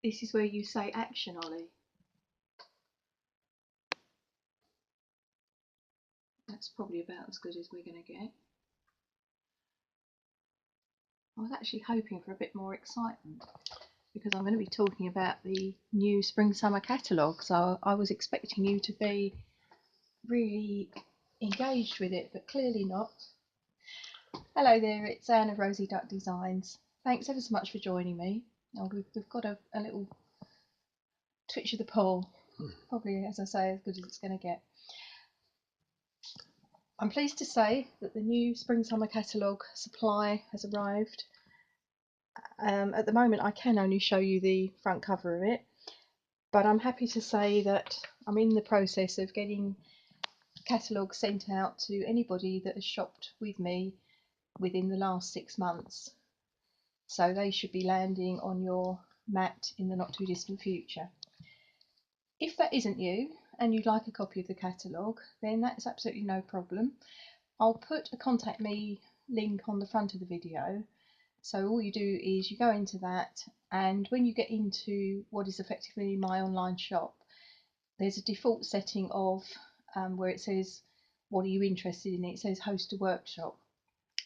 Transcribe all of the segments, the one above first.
This is where you say action, Ollie. That's probably about as good as we're going to get. I was actually hoping for a bit more excitement because I'm going to be talking about the new Spring Summer catalogue, so I was expecting you to be really engaged with it, but clearly not. Hello there, it's Anne of Rosy Duck Designs. Thanks ever so much for joining me. Oh, we've got a little twitch of the pole, probably, as I say, as good as it's going to get. I'm pleased to say that the new Spring Summer catalogue supply has arrived. At the moment I can only show you the front cover of it, but I'm happy to say that I'm in the process of getting catalogues sent out to anybody that has shopped with me within the last 6 months. So they should be landing on your mat in the not too distant future. If that isn't you and you'd like a copy of the catalogue, then that's absolutely no problem. I'll put a contact me link on the front of the video. So all you do is you go into that, and when you get into what is effectively my online shop, there's a default setting of where it says what are you interested in. It says host a workshop.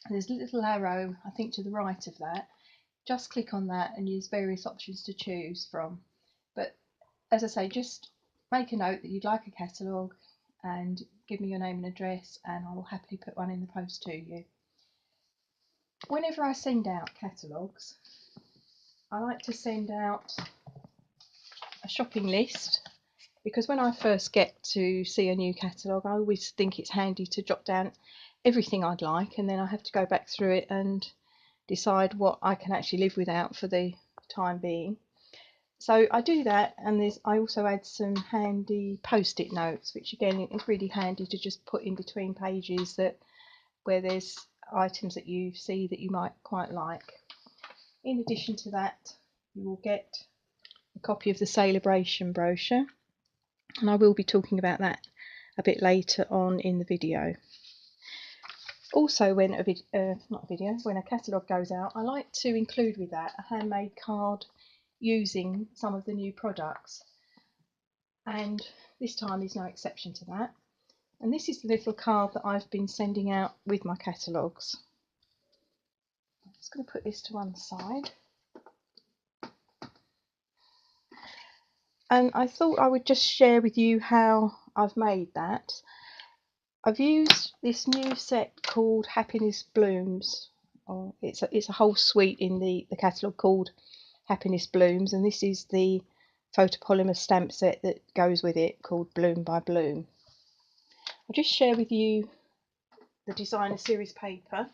There's a little arrow, I think, to the right of that. Just click on that and use various options to choose from. But as I say, just make a note that you'd like a catalogue and give me your name and address, and I will happily put one in the post to you. Whenever I send out catalogues, I like to send out a shopping list, because when I first get to see a new catalogue, I always think it's handy to jot down everything I'd like, and then I have to go back through it and decide what I can actually live without for the time being. So I do that, and I also add some handy post-it notes, which again is really handy to just put in between pages where there's items that you see that you might quite like. In addition to that, you will get a copy of the Sale-A-Bration brochure, and I will be talking about that a bit later on in the video. Also, when when a catalogue goes out, I like to include with that a handmade card using some of the new products, and this time is no exception to that. And this is the little card that I've been sending out with my catalogues. I'm just going to put this to one side. And I thought I would just share with you how I've made that. I've used this new set called Happiness Blooms. It's a whole suite in the catalogue called Happiness Blooms, and this is the photopolymer stamp set that goes with it, called Bloom by Bloom. I'll just share with you the designer series paper.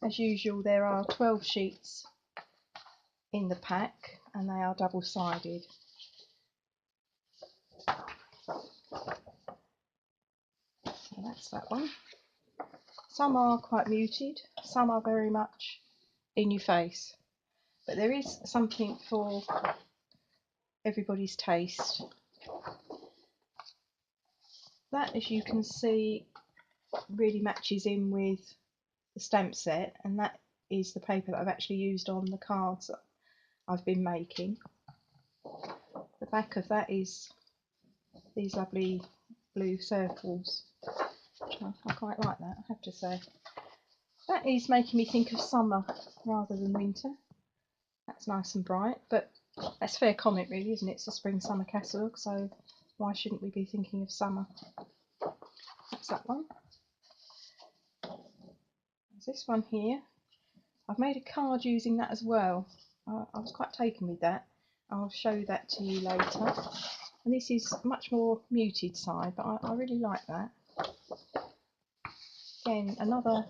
As usual, there are 12 sheets in the pack, and they are double-sided. So that's that one. Some are quite muted, some are very much in your face, but there is something for everybody's taste. That, as you can see, really matches in with the stamp set, and that is the paper that I've actually used on the cards that I've been making. The back of that is these lovely blue circles. I quite like that, I have to say. That is making me think of summer rather than winter. That's nice and bright, but that's fair comment really, isn't it? It's a spring summer catalogue, so why shouldn't we be thinking of summer? That's that one. There's this one here. I've made a card using that as well. I was quite taken with that. I'll show that to you later. And this is much more muted side, but I really like that. Again, another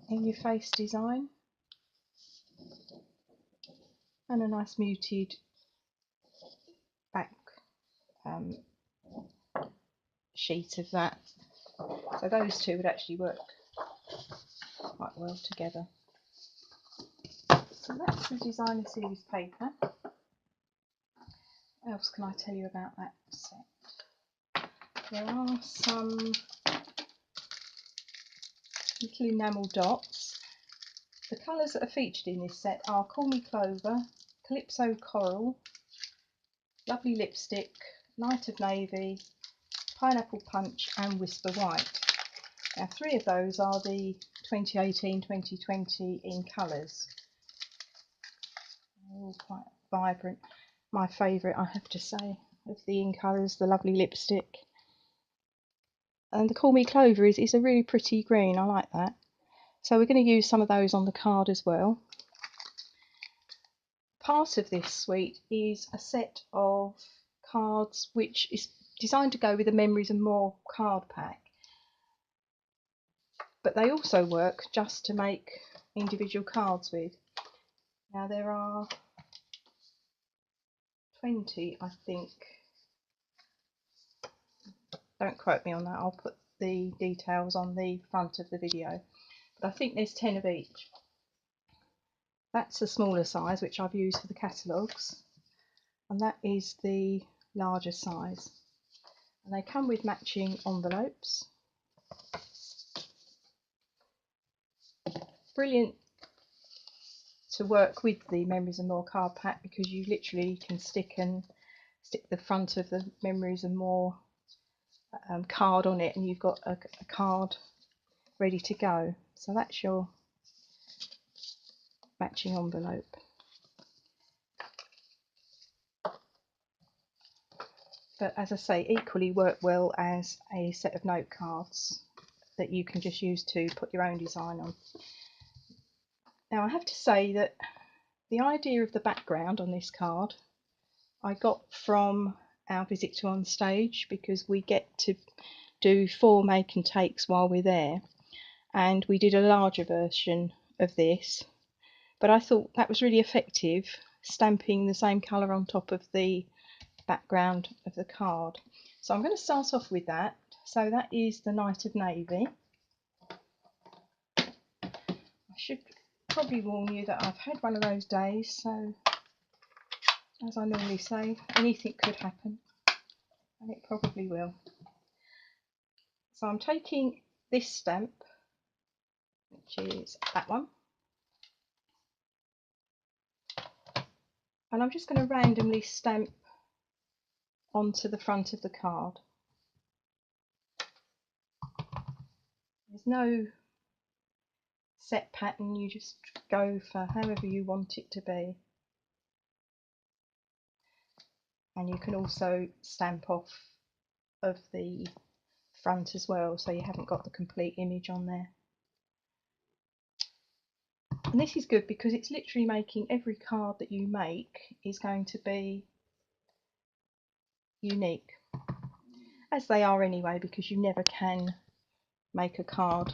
in your face design, and a nice muted back sheet of that. So those two would actually work quite well together. So that's the designer series paper. What else can I tell you about that set? There are some little enamel dots. The colours that are featured in this set are Call Me Clover, Calypso Coral, Lovely Lipstick, Light of Navy, Pineapple Punch and Whisper White. Now 3 of those are the 2018-2020 in colours. They're all quite vibrant. My favourite, I have to say, of the in colours, the Lovely Lipstick. And the Call Me Clover is a really pretty green, I like that. So we're going to use some of those on the card as well. Part of this suite is a set of cards which is designed to go with the Memories and More card pack. But they also work just to make individual cards with. Now there are 20, I think. Don't quote me on that, I'll put the details on the front of the video. But I think there's 10 of each. That's the smaller size, which I've used for the catalogues, and that is the larger size. And they come with matching envelopes. Brilliant to work with the Memories and More card pack because you literally can stick the front of the Memories and More card on it, and you've got a card ready to go. So that's your matching envelope. But as I say, equally work well as a set of note cards that you can just use to put your own design on. Now I have to say that the idea of the background on this card I got from our visit to On Stage, because we get to do 4 make and takes while we're there, and we did a larger version of this, but I thought that was really effective, stamping the same colour on top of the background of the card. So I'm going to start off with that. So that is the Night of Navy. I should probably warn you that I've had one of those days, so as I normally say, anything could happen, and it probably will. So I'm taking this stamp, which is that one, and I'm just going to randomly stamp onto the front of the card. There's no set pattern, you just go for however you want it to be. And you can also stamp off of the front as well, so you haven't got the complete image on there. And this is good because it's literally making every card that you make is going to be unique, as they are anyway, because you never can make a card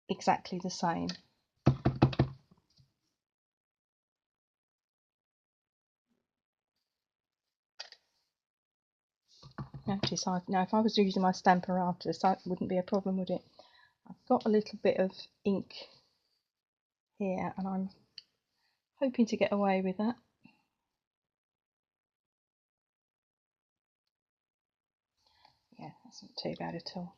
exactly the same. Notice now if I was using my stamp apparatus, that wouldn't be a problem, would it? I've got a little bit of ink here and I'm hoping to get away with that. Yeah, that's not too bad at all.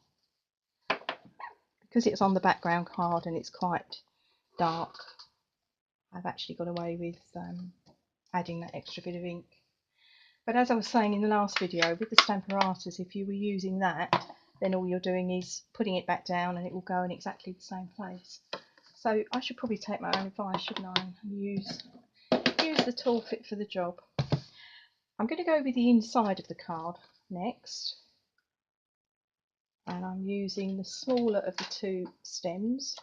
Because it's on the background card and it's quite dark, I've actually got away with adding that extra bit of ink. But as I was saying in the last video, with the stamp apparatus, if you were using that, then all you're doing is putting it back down and it will go in exactly the same place. So I should probably take my own advice, shouldn't I, and use the tool fit for the job. I'm going to go with the inside of the card next, and I'm using the smaller of the 2 stems,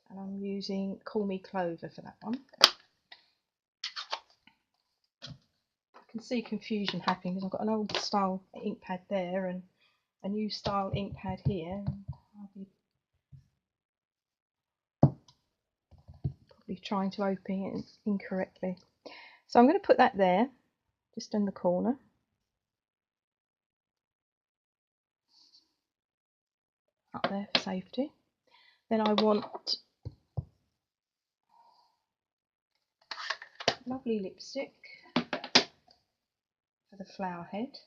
and I'm using Call Me Clover for that one. I can see confusion happening because I've got an old style ink pad there and a new style ink pad here. I'll be probably trying to open it incorrectly. So I'm going to put that there, just in the corner. Up there for safety. Then I want Lovely Lipstick for the flower head.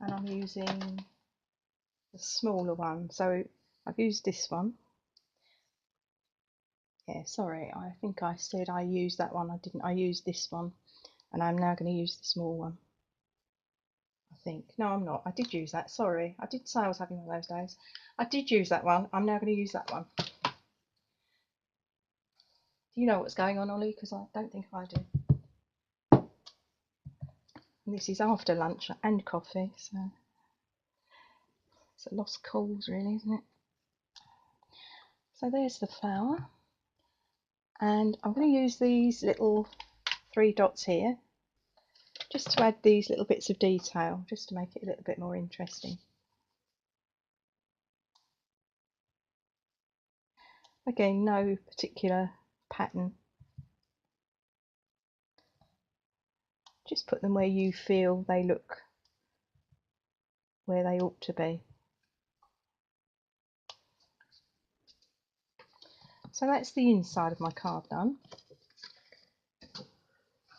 and I'm using the smaller one. So I've used this one. Yeah, sorry, I think I said I used that one. I didn't. I used this one, and I'm now going to use the small one. I think. No, I'm not. I did use that. Sorry, I did say I was having one of those days. I did use that one. I'm now going to use that one. Do you know what's going on, Ollie? Because I don't think I do. And this is after lunch and coffee, so it's a lost cause, really, isn't it? So there's the flower, and I'm going to use these little 3 dots here just to add these little bits of detail, just to make it a little bit more interesting. Again, no particular pattern. Just put them where you feel they look where they ought to be. So that's the inside of my card done.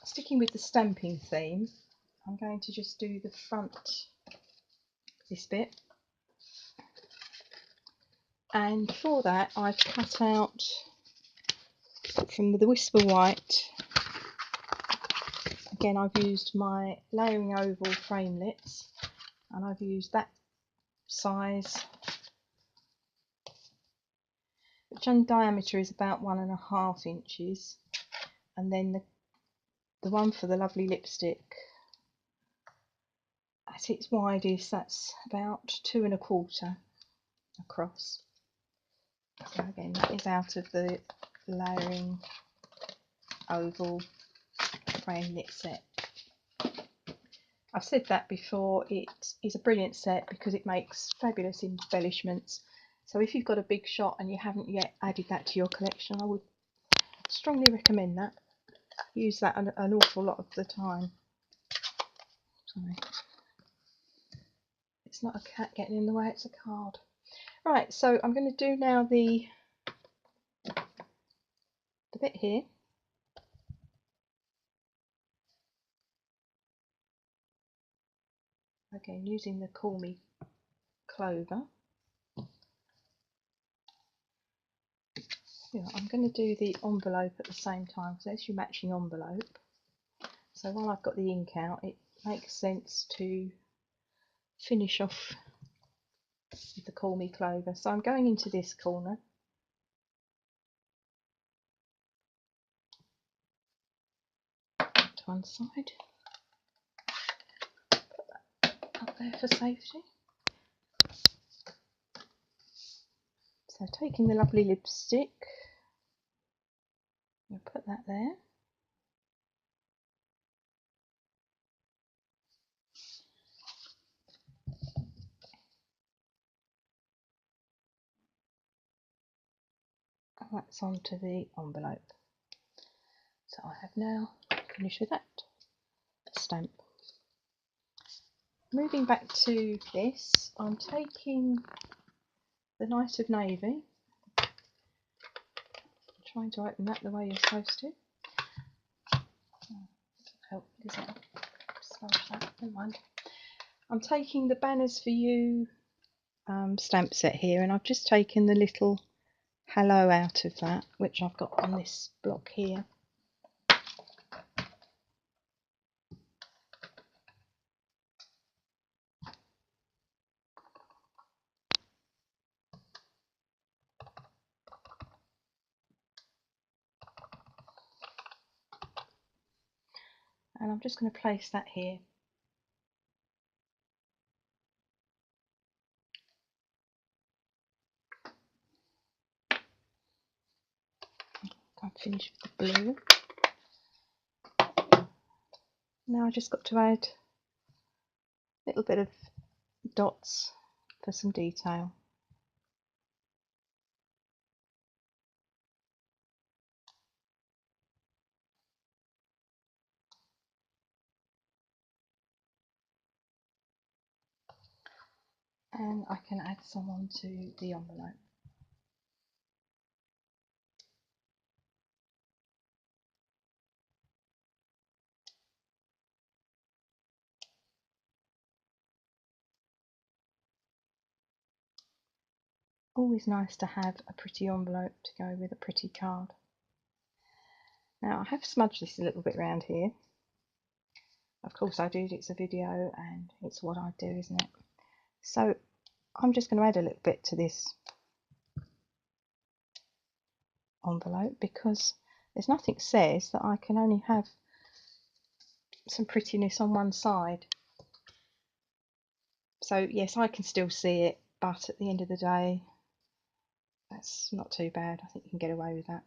Sticking with the stamping theme, I'm going to just do the front, this bit. And for that I've cut out from the Whisper White. Again, I've used my layering oval framelits, and I've used that size, which in diameter is about 1.5 inches, and then the one for the lovely lipstick, at its widest, that's about 2.25 across. So again, that is out of the layering oval framelit set. I've said that before, it is a brilliant set because it makes fabulous embellishments. So if you've got a big shot and you haven't yet added that to your collection, I would strongly recommend that. Use that an awful lot of the time. Sorry. It's not a cat getting in the way, it's a card. Right, so I'm going to do now the bit here. Again, using the Call Me Clover. Yeah, I'm going to do the envelope at the same time, because there's your matching envelope. So while I've got the ink out, it makes sense to finish off with the Call Me Clover. So I'm going into this corner. To one side. Put that up there for safety. So taking the lovely lipstick, I'll put that there. And that's onto the envelope. So I have now finished with that stamp. Moving back to this, I'm taking the Night of Navy. I'm trying to open that the way you're supposed to. Help, is it? Smudge that, never mind. I'm taking the Banners for You stamp set here, and I've just taken the little hello out of that, which I've got on this block here. And I'm just going to place that here. I'm finished with the blue. Now I just got to add a little bit of dots for some detail. And I can add some onto the envelope. Always nice to have a pretty envelope to go with a pretty card. Now I have smudged this a little bit around here. Of course I did, it's a video and it's what I do, isn't it? So I'm just going to add a little bit to this envelope because there's nothing says that I can only have some prettiness on one side. So yes, I can still see it, but at the end of the day, that's not too bad. I think you can get away with that.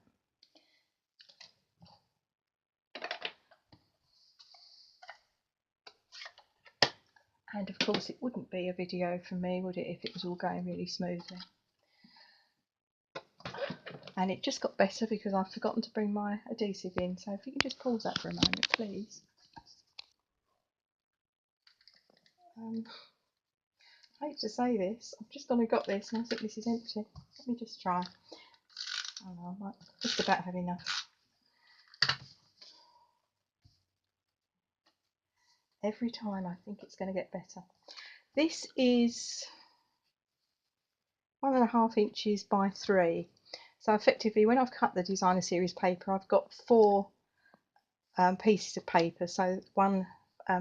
And of course it wouldn't be a video from me, would it, if it was all going really smoothly. And it just got better because I've forgotten to bring my adhesive in, so if you can just pause that for a moment, please. I hate to say this, I've just gone and got this and I think this is empty. Let me just try. Oh no, I might just about have enough. Every time I think it's going to get better. This is 1.5 inches by 3. So effectively when I've cut the designer series paper, I've got 4 pieces of paper. So one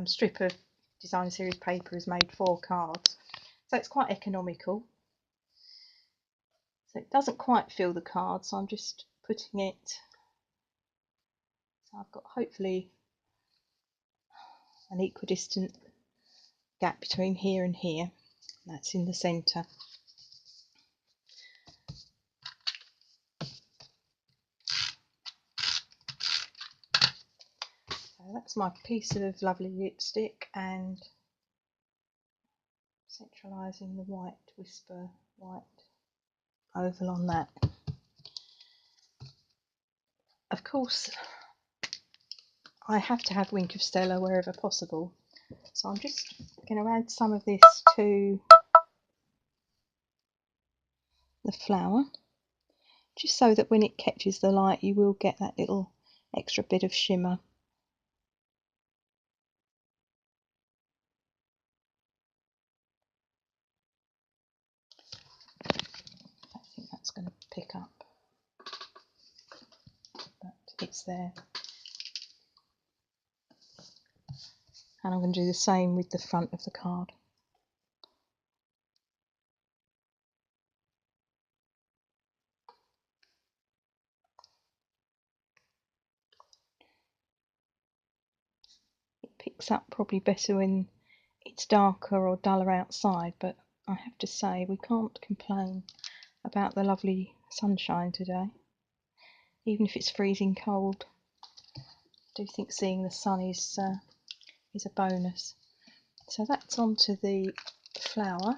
strip of designer series paper has made 4 cards. So it's quite economical. So it doesn't quite fill the card, so I'm just putting it. So I've got hopefully an equidistant gap between here and here. That's in the centre. So that's my piece of lovely lipstick, and centralising the white whisper white oval on that. Of course I have to have Wink of Stella wherever possible, so I'm just going to add some of this to the flower, just so that when it catches the light you will get that little extra bit of shimmer. I think that's going to pick up, but it's there. And I'm going to do the same with the front of the card. It picks up probably better when it's darker or duller outside, but I have to say we can't complain about the lovely sunshine today, even if it's freezing cold. I do think seeing the sun is a bonus. So that's onto the flower.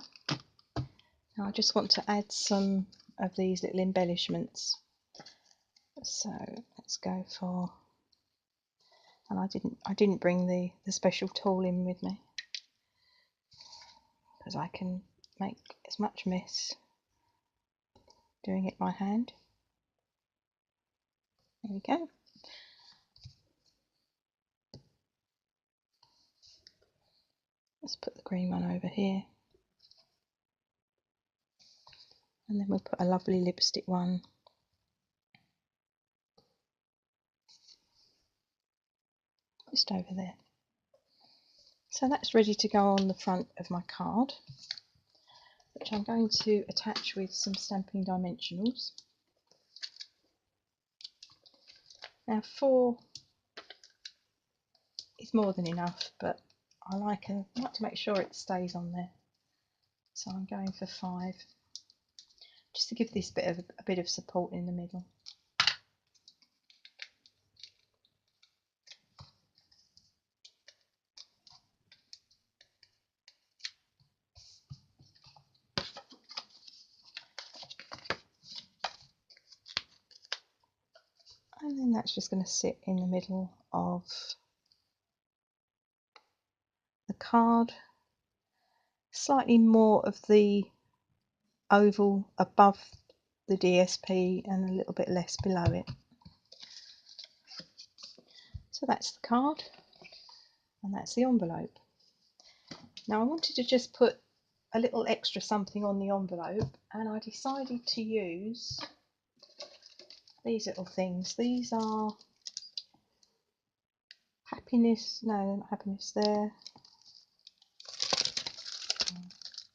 Now I just want to add some of these little embellishments. So let's go for, and I didn't bring the special tool in with me because I can make as much mess doing it by hand. There we go. Let's put the green one over here, and then we'll put a lovely lipstick one just over there. So that's ready to go on the front of my card, which I'm going to attach with some Stampin' dimensionals. Now 4 is more than enough, but I like to make sure it stays on there, so I'm going for 5, just to give this a bit of support in the middle. And then that's just going to sit in the middle of the card, slightly more of the oval above the DSP and a little bit less below it. So that's the card, and that's the envelope. Now I wanted to just put a little extra something on the envelope, and I decided to use these little things. These are happiness, no, they're not happiness, they're,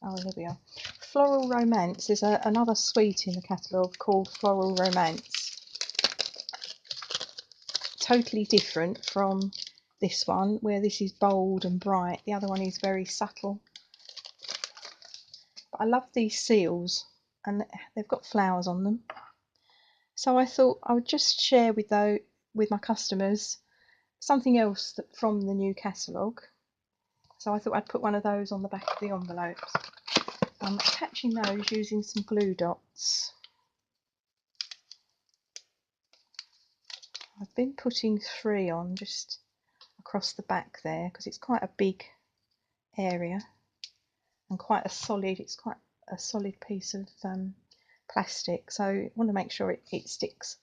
oh, here we are. Floral Romance. There's another sweet in the catalogue called Floral Romance. Totally different from this one, where this is bold and bright. The other one is very subtle. But I love these seals, and they've got flowers on them. So I thought I would just share with my customers something else from the new catalogue. So I thought I'd put one of those on the back of the envelopes. I'm attaching those using some glue dots. I've been putting 3 on just across the back there because it's quite a big area and quite a solid, it's quite a solid piece of plastic, so I want to make sure it sticks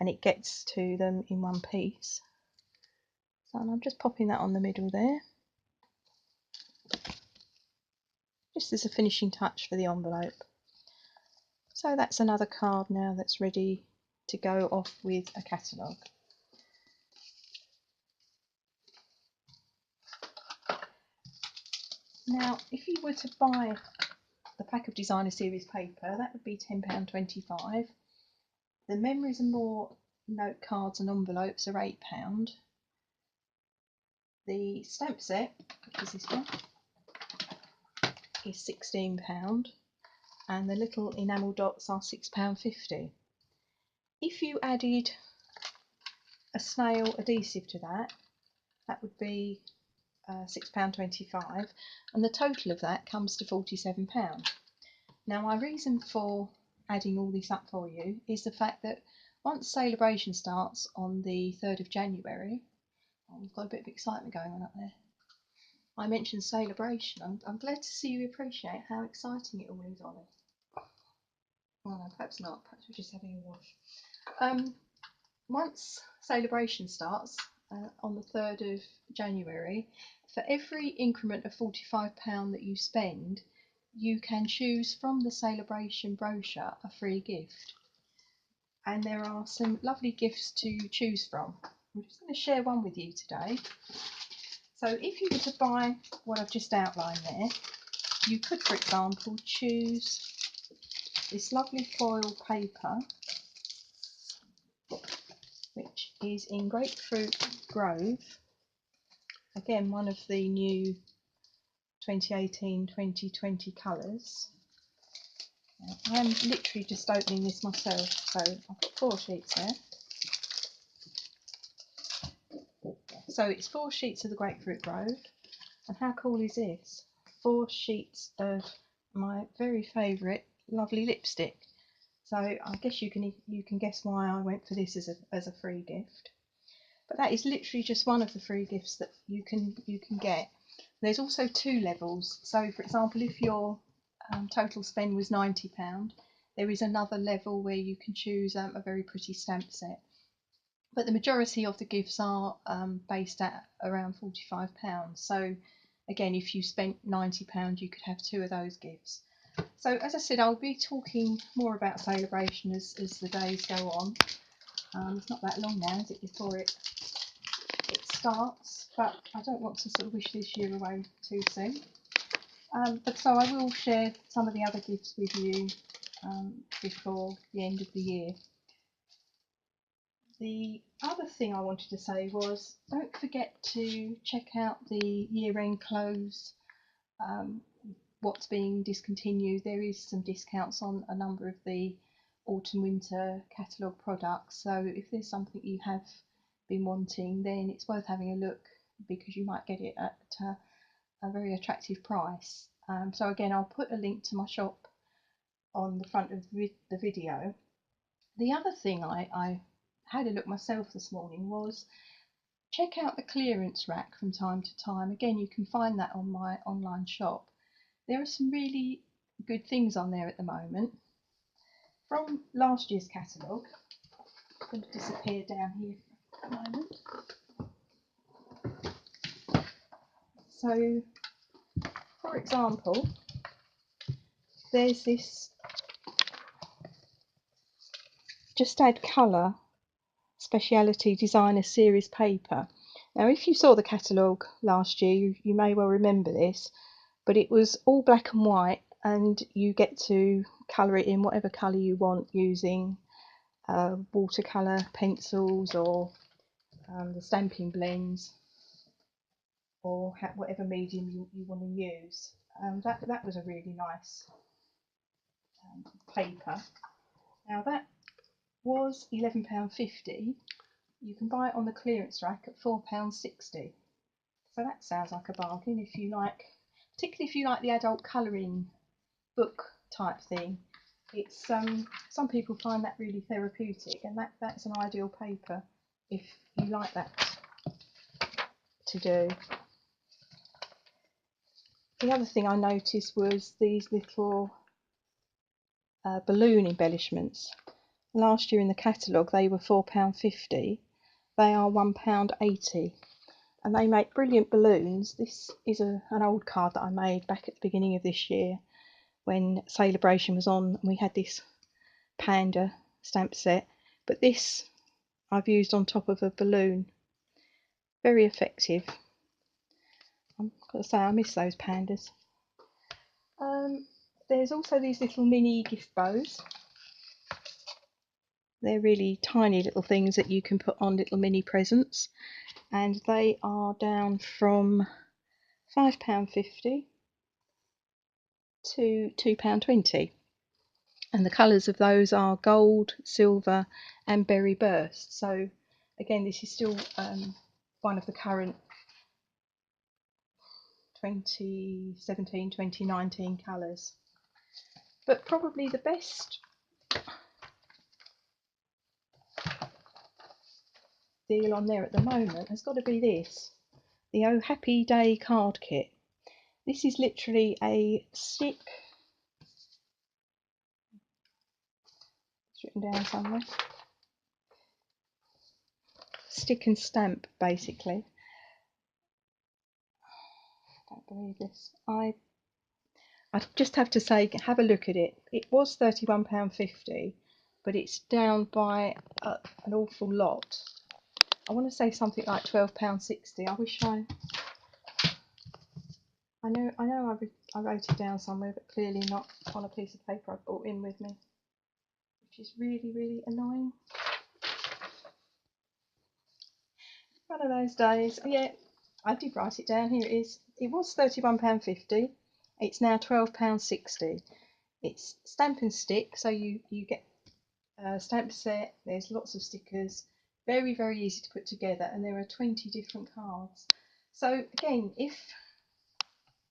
and it gets to them in one piece. So I'm just popping that on the middle there, just as a finishing touch for the envelope. So that's another card now that's ready to go off with a catalogue. Now, if you were to buy the pack of designer series paper, that would be £10.25. The memories and more note cards and envelopes are £8. The stamp set, which is this one, is £16, and the little enamel dots are £6.50. If you added a Snail adhesive to that, that would be £6.25, and the total of that comes to £47. Now, my reason for adding all this up for you is the fact that once Sale-A-Bration starts on the 3rd of January, oh, we've got a bit of excitement going on up there. I mentioned Sale-A-Bration. I'm glad to see you appreciate how exciting it all is, Ollie. Oh no, perhaps not. Perhaps we're just having a wash. Once Sale-A-Bration starts on the 3rd of January, for every increment of £45 that you spend, you can choose from the Sale-A-Bration brochure a free gift. And there are some lovely gifts to choose from. I'm just going to share one with you today. So if you were to buy what I've just outlined there, you could, for example, choose this lovely foil paper, which is in Grapefruit Grove. Again, one of the new 2018-2020 colours. I am literally just opening this myself, so I've got 4 sheets there. So it's 4 sheets of the Grapefruit Grove, and how cool is this? 4 sheets of my very favourite lovely lipstick. So I guess you can guess why I went for this as a free gift. But that is literally just one of the free gifts that you can get. There's also 2 levels. So for example, if your total spend was £90, there is another level where you can choose a very pretty stamp set. But the majority of the gifts are based at around £45. So again, if you spent £90, you could have 2 of those gifts. So as I said, I'll be talking more about Sale-A-Bration as the days go on. It's not that long now, is it, before it starts, but I don't want to sort of wish this year away too soon. But so I will share some of the other gifts with you before the end of the year. The other thing I wanted to say was, don't forget to check out the year-end close, what's being discontinued. There is some discounts on a number of the autumn-winter catalogue products, so if there's something you have been wanting, then it's worth having a look, because you might get it at a very attractive price. So again, I'll put a link to my shop on the front of the video. The other thing I had a look myself this morning was, check out the clearance rack from time to time. Again, you can find that on my online shop. There are some really good things on there at the moment. From last year's catalogue, I'm going to disappear down here for a moment. So, for example, there's this Just Add Colour Speciality Designer Series paper. Now, if you saw the catalogue last year, you may well remember this, but it was all black and white, and you get to colour it in whatever colour you want using watercolour pencils or the stamping blends, or whatever medium you want to use. That was a really nice paper. Now that was £11.50. You can buy it on the clearance rack at £4.60. So that sounds like a bargain if you like, particularly if you like the adult colouring book type thing. It's some people find that really therapeutic, and that's an ideal paper if you like that to do. The other thing I noticed was these little balloon embellishments. Last year in the catalogue they were £4.50. They are £1.80, and they make brilliant balloons. This is an old card that I made back at the beginning of this year when Sale-A-Bration was on, and we had this panda stamp set, but this I've used on top of a balloon. Very effective. I've got to say, I miss those pandas. There's also these little mini gift bows. They're really tiny little things that you can put on little mini presents, and they are down from £5.50 to £2.20, and the colours of those are gold, silver and berry burst. So again, this is still one of the current 2017-2019 colours, but probably the best deal on there at the moment has got to be this, the Oh Happy Day card kit. This is literally a stick, it's written down somewhere, stick and stamp basically. I don't believe this. I just have to say, have a look at it. It was £31.50, but it's down by an awful lot. I want to say something like £12.60. I wish I know I wrote it down somewhere, but clearly not on a piece of paper I brought in with me, which is really, really annoying. One of those days. Yeah, I did write it down. Here it is. It was £31.50. It's now £12.60. It's stamp and stick, so you get a stamp set. There's lots of stickers. Very, very easy to put together, and there are 20 different cards. So again, if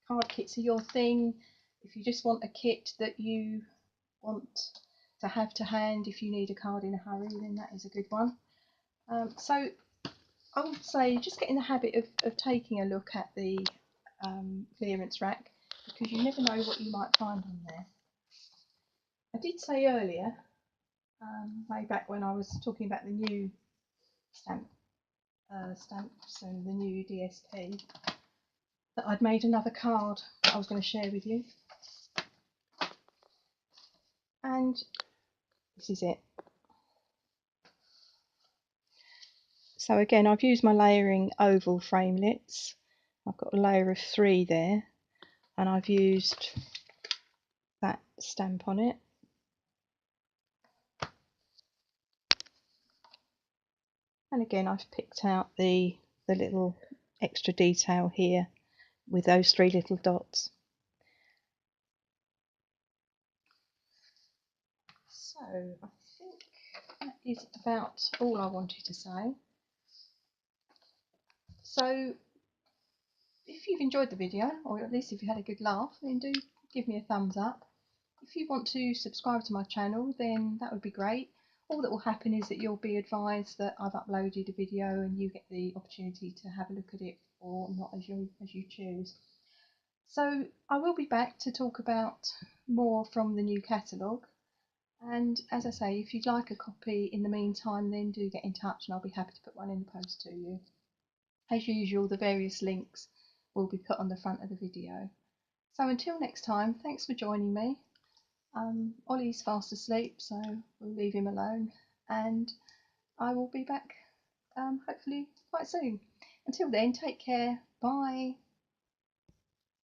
card kits are your thing, if you just want a kit that you want to have to hand if you need a card in a hurry, then that is a good one. So I would say just get in the habit of taking a look at the clearance rack, because you never know what you might find on there. I did say earlier, way back when I was talking about the new stamps and the new DSP, that I'd made another card that I was going to share with you, and this is it. So again, I've used my layering oval framelits. I've got a layer of 3 there, and I've used that stamp on it. And again, I've picked out the little extra detail here with those 3 little dots. So I think that is about all I wanted to say. So if you've enjoyed the video, or at least if you had a good laugh, then do give me a thumbs up. If you want to subscribe to my channel, then that would be great. All that will happen is that you'll be advised that I've uploaded a video, and you get the opportunity to have a look at it or not, as you choose. So I will be back to talk about more from the new catalogue, and as I say, if you'd like a copy in the meantime, then do get in touch and I'll be happy to put one in the post to you. As usual, the various links will be put on the front of the video. So until next time, thanks for joining me. Ollie's fast asleep, so we'll leave him alone, and I will be back hopefully quite soon. Until then, take care. Bye.